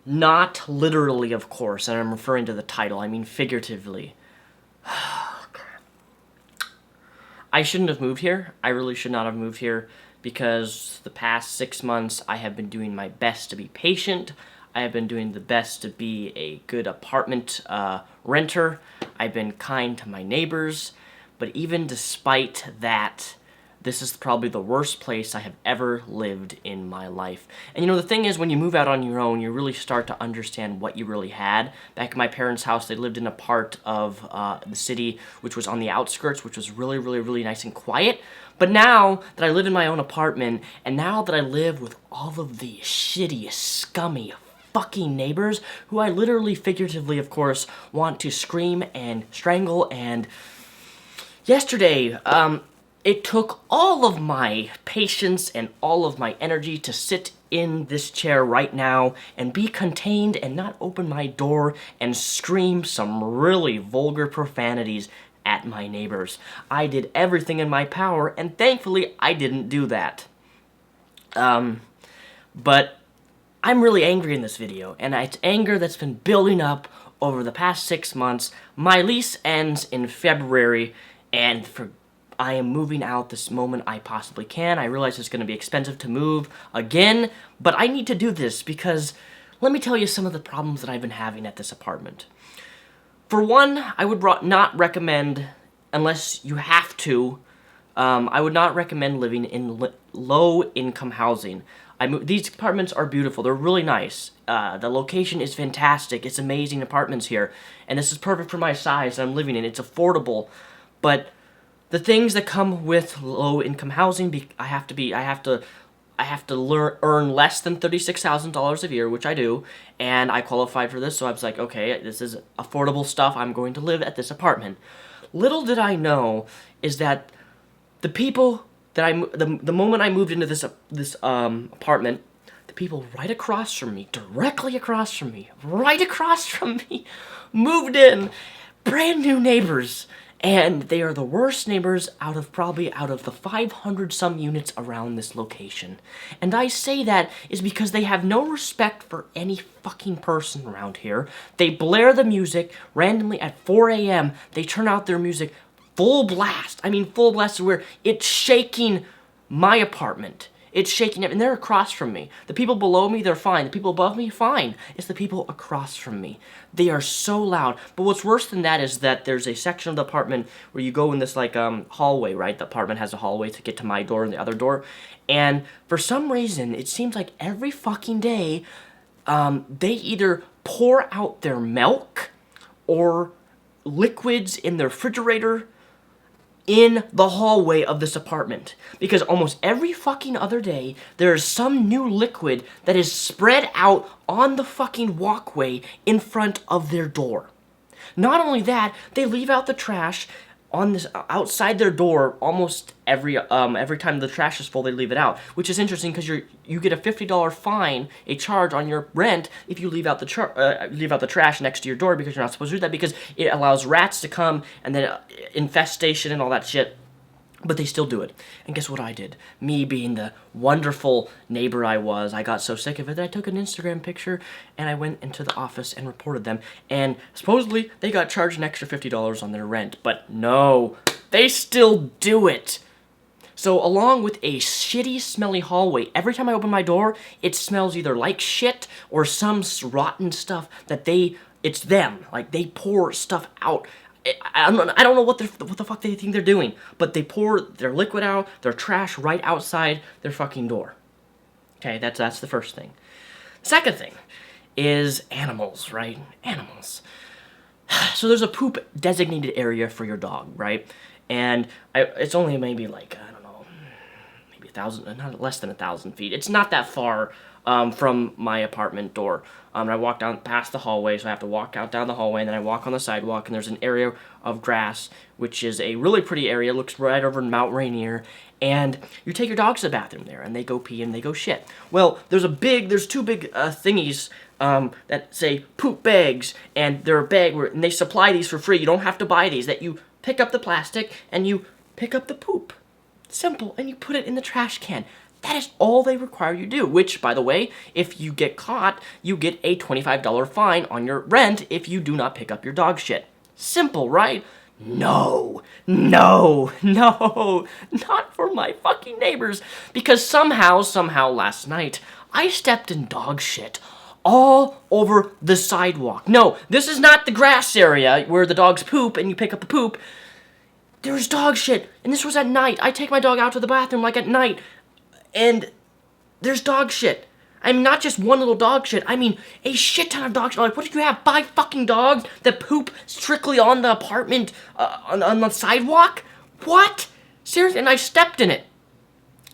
Not literally, of course, and I'm referring to the title, I mean figuratively. I shouldn't have moved here. I really should not have moved here because the past 6 months I have been doing my best to be patient. I have been doing the best to be a good apartment renter. I've been kind to my neighbors. But even despite that, this is probably the worst place I have ever lived in my life. And you know, the thing is, when you move out on your own, you really start to understand what you really had. Back in my parents' house, they lived in a part of the city which was on the outskirts, which was really, really, really nice and quiet. But now that I live in my own apartment, and now that I live with all of the shitty, scummy, fucking neighbors, who I literally, figuratively, of course, want to scream and strangle and... Yesterday, it took all of my patience and all of my energy to sit in this chair right now and be contained and not open my door and scream some really vulgar profanities at my neighbors. I did everything in my power, and thankfully I didn't do that. But I'm really angry in this video, and it's anger that's been building up over the past 6 months. My lease ends in February, and I am moving out this moment I possibly can. I realize it's going to be expensive to move again, but I need to do this because let me tell you some of the problems that I've been having at this apartment. For one, I would not recommend, unless you have to, I would not recommend living in low-income housing. These apartments are beautiful. They're really nice. The location is fantastic. It's amazing apartments here, and this is perfect for my size that I'm living in. It's affordable. But the things that come with low-income housing, I have to earn less than $36,000 a year, which I do, and I qualified for this, so I was like, okay, this is affordable stuff. I'm going to live at this apartment. Little did I know is that the people that the moment I moved into this apartment, the people right across from me, directly across from me, right across from me, moved in, brand new neighbors. And they are the worst neighbors out of the 500 some units around this location. And I say that is because they have no respect for any fucking person around here. They blare the music randomly at 4 a.m. They turn out their music full blast. I mean full blast where it's shaking my apartment. It's shaking it, and they're across from me. The people below me, they're fine. The people above me, fine. It's the people across from me. They are so loud. But what's worse than that is that there's a section of the apartment where you go in this, like, hallway, right? The apartment has a hallway to get to my door and the other door. And for some reason, it seems like every fucking day, they either pour out their milk or liquids in their refrigerator in the hallway of this apartment, because almost every fucking other day there is some new liquid that is spread out on the fucking walkway in front of their door. Not only that, they leave out the trash on this outside their door almost every time the trash is full. They leave it out, which is interesting because you get a $50 fine, a charge on your rent if you leave out the trash next to your door, because you're not supposed to do that because it allows rats to come and then infestation and all that shit. But they still do it. And guess what I did? Me being the wonderful neighbor I was, I got so sick of it that I took an Instagram picture and I went into the office and reported them. And supposedly they got charged an extra $50 on their rent. But no, they still do it. So along with a shitty, smelly hallway, every time I open my door, it smells either like shit or some rotten stuff that it's them. Like, they pour stuff out. I don't know what the fuck they think they're doing, but they pour their liquid out, their trash right outside their fucking door. Okay, that's the first thing. Second thing is animals, right? Animals. So there's a poop designated area for your dog, right? And it's only maybe like, I don't know, maybe 1,000, not less than 1,000 feet. It's not that far from my apartment door. I walk down past the hallway, so I have to walk out down the hallway, and then I walk on the sidewalk, and there's an area of grass, which is a really pretty area. It looks right over Mount Rainier, and you take your dogs to the bathroom there, and they go pee and they go shit. Well, there's two big thingies that say poop bags, and they're a bag and they supply these for free. You don't have to buy these. That you pick up the plastic and you pick up the poop. Simple, and you put it in the trash can. That is all they require you to do, which, by the way, if you get caught, you get a $25 fine on your rent if you do not pick up your dog shit. Simple, right? No, no, no, not for my fucking neighbors, because somehow last night, I stepped in dog shit all over the sidewalk. No, this is not the grass area where the dogs poop and you pick up the poop. There's dog shit, and this was at night. I take my dog out to the bathroom like at night, and there's dog shit. I mean, not just one little dog shit. I mean, a shit ton of dog shit. Like, what did you have? 5 fucking dogs that poop strictly on the apartment, on the sidewalk? What? Seriously? And I stepped in it.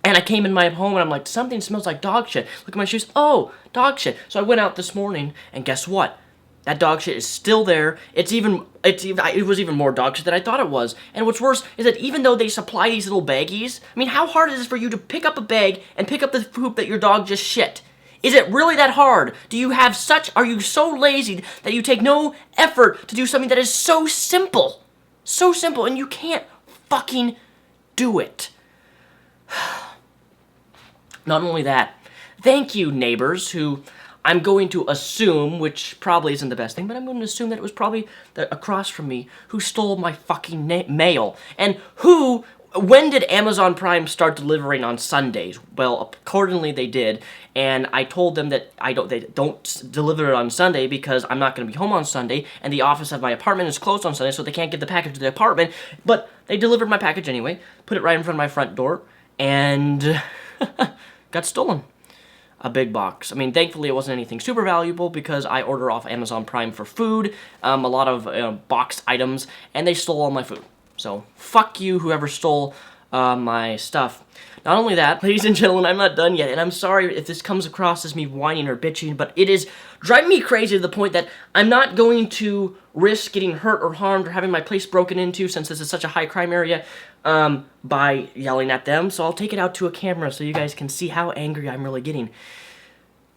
And I came in my home and I'm like, something smells like dog shit. Look at my shoes. Oh, dog shit. So I went out this morning, and guess what? That dog shit is still there. It was even more dog shit than I thought it was. And what's worse is that even though they supply these little baggies, I mean, how hard is it for you to pick up a bag and pick up the poop that your dog just shit? Is it really that hard? Are you so lazy that you take no effort to do something that is so simple? So simple, and you can't fucking do it. Not only that, thank you, neighbors, who I'm going to assume, which probably isn't the best thing, but I'm going to assume that it was probably across from me who stole my fucking mail. And when did Amazon Prime start delivering on Sundays? Well, accordingly they did, and I told them that they don't deliver it on Sunday because I'm not going to be home on Sunday, and the office of my apartment is closed on Sunday, so they can't get the package to the apartment. But they delivered my package anyway, put it right in front of my front door, and got stolen. A big box. I mean, thankfully it wasn't anything super valuable because I order off Amazon Prime for food, a lot of boxed items, and they stole all my food. So, fuck you, whoever stole my stuff. Not only that, ladies and gentlemen, I'm not done yet, and I'm sorry if this comes across as me whining or bitching, but it is driving me crazy to the point that I'm not going to risk getting hurt or harmed or having my place broken into, since this is such a high crime area, by yelling at them. So I'll take it out to a camera so you guys can see how angry I'm really getting.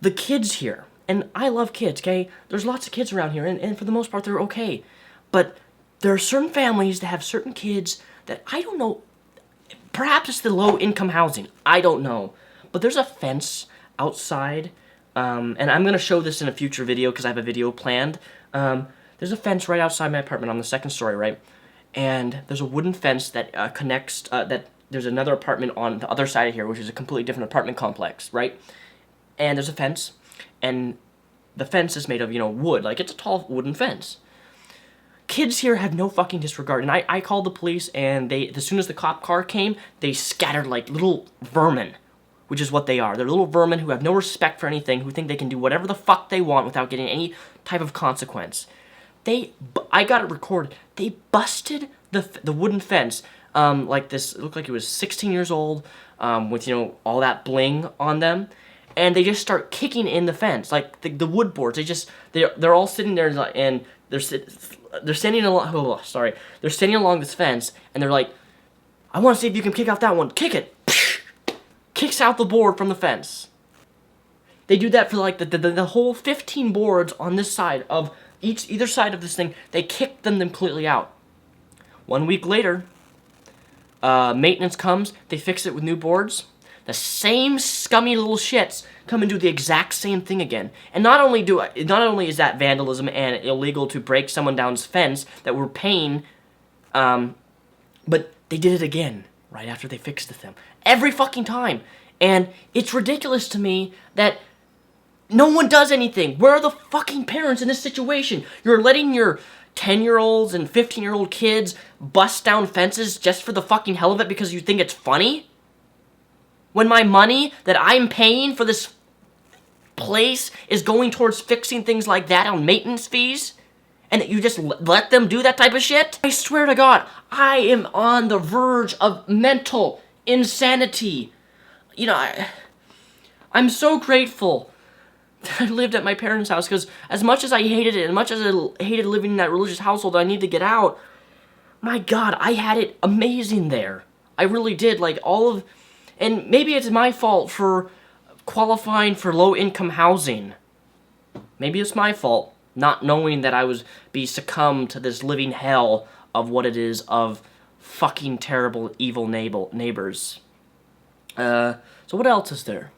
The kids here, and I love kids, okay? There's lots of kids around here, and for the most part, they're okay. But there are certain families that have certain kids that I don't know. Perhaps it's the low-income housing. I don't know. But there's a fence outside, and I'm going to show this in a future video because I have a video planned. There's a fence right outside my apartment on the second story, right? And there's a wooden fence that connects, there's another apartment on the other side of here, which is a completely different apartment complex, right? And there's a fence, and the fence is made of, wood. Like, it's a tall wooden fence. Kids here have no fucking disregard, and I called the police, and as soon as the cop car came, they scattered like little vermin, which is what they are. They're little vermin who have no respect for anything, who think they can do whatever the fuck they want without getting any type of consequence. I got it recorded. They busted the wooden fence, like this. It looked like it was 16 years old, with all that bling on them, and they just start kicking in the fence, like the wood boards. They're all sitting there, and they're standing along. Oh, sorry, they're standing along this fence, and they're like, "I want to see if you can kick out that one. Kick it!" Kicks out the board from the fence. They do that for like the whole 15 boards on this side of either side of this thing. They kick them completely out. 1 week later, maintenance comes. They fix it with new boards. The same scummy little shits come and do the exact same thing again. And not only is that vandalism and illegal to break someone down's fence that we're paying, but they did it again right after they fixed them. Every fucking time. And it's ridiculous to me that no one does anything. Where are the fucking parents in this situation? You're letting your 10-year-olds and 15-year-old kids bust down fences just for the fucking hell of it because you think it's funny? When my money that I'm paying for this place is going towards fixing things like that on maintenance fees? And that you just let them do that type of shit? I swear to God, I am on the verge of mental insanity. I'm so grateful that I lived at my parents' house, because as much as I hated it, and much as I hated living in that religious household, I need to get out. My God, I had it amazing there. I really did. And maybe it's my fault for qualifying for low-income housing. Maybe it's my fault, not knowing that I was succumb to this living hell of what it is of fucking terrible, evil neighbors. So what else is there?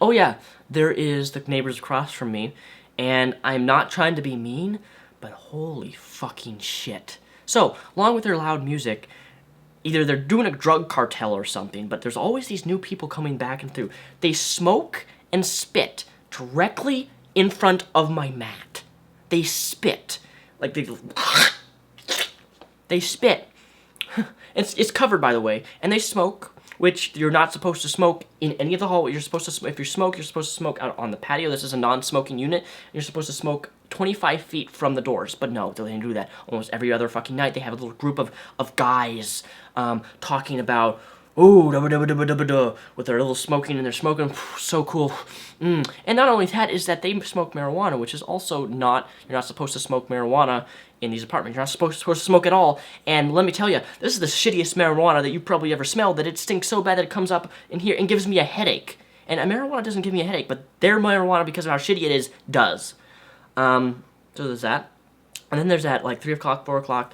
Oh yeah, there is the neighbors across from me, and I'm not trying to be mean, but holy fucking shit. So, along with their loud music, either they're doing a drug cartel or something, but there's always these new people coming back and through. They smoke and spit directly in front of my mat. They spit. Like they spit. It's covered, by the way, and they smoke, which you're not supposed to smoke in any of the hallways. You're supposed to, if you smoke, you're supposed to smoke out on the patio. This is a non-smoking unit. You're supposed to smoke 25 feet from the doors, but no, they didn't do that. Almost every other fucking night, they have a little group of guys talking about, ooh, da da da da da da, with their little smoking, and they're smoking, so cool. And not only that, is that they smoke marijuana, which is also not, you're not supposed to smoke marijuana in these apartments. You're not supposed to smoke at all. And let me tell you, this is the shittiest marijuana that you probably ever smelled, that it stinks so bad that it comes up in here and gives me a headache. And marijuana doesn't give me a headache, but their marijuana, because of how shitty it is, does. So there's that. And then there's that, like, 3 o'clock, 4 o'clock,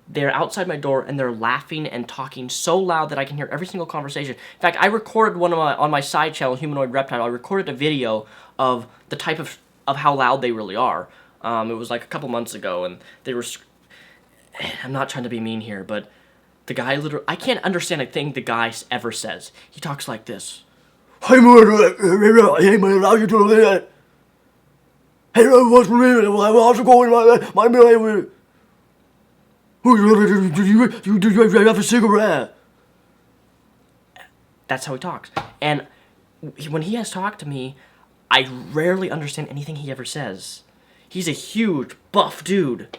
they're outside my door, and they're laughing and talking so loud that I can hear every single conversation. In fact, I recorded one of on my side channel, Humanoid Reptile. I recorded a video of the type of how loud they really are. It was like a couple months ago, and they were... I'm not trying to be mean here, but the guy literally... I can't understand a thing the guy ever says. He talks like this. Hey, man, allow you to do that. Hey, what's how's it going, my man? Do you have a cigarette? That's how he talks. And when he has talked to me, I rarely understand anything he ever says. He's a huge, buff dude.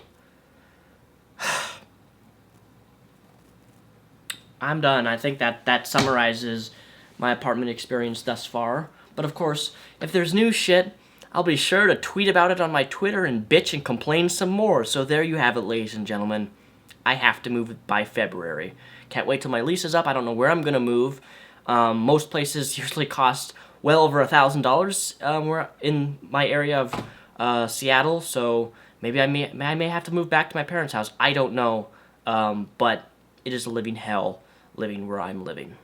I'm done. I think that summarizes my apartment experience thus far. But of course, if there's new shit, I'll be sure to tweet about it on my Twitter and bitch and complain some more. So there you have it, ladies and gentlemen. I have to move by February. Can't wait till my lease is up. I don't know where I'm gonna move. Most places usually cost well over $1,000. We're in my area of Seattle, so maybe I may have to move back to my parents' house. I don't know, but it is a living hell living where I'm living.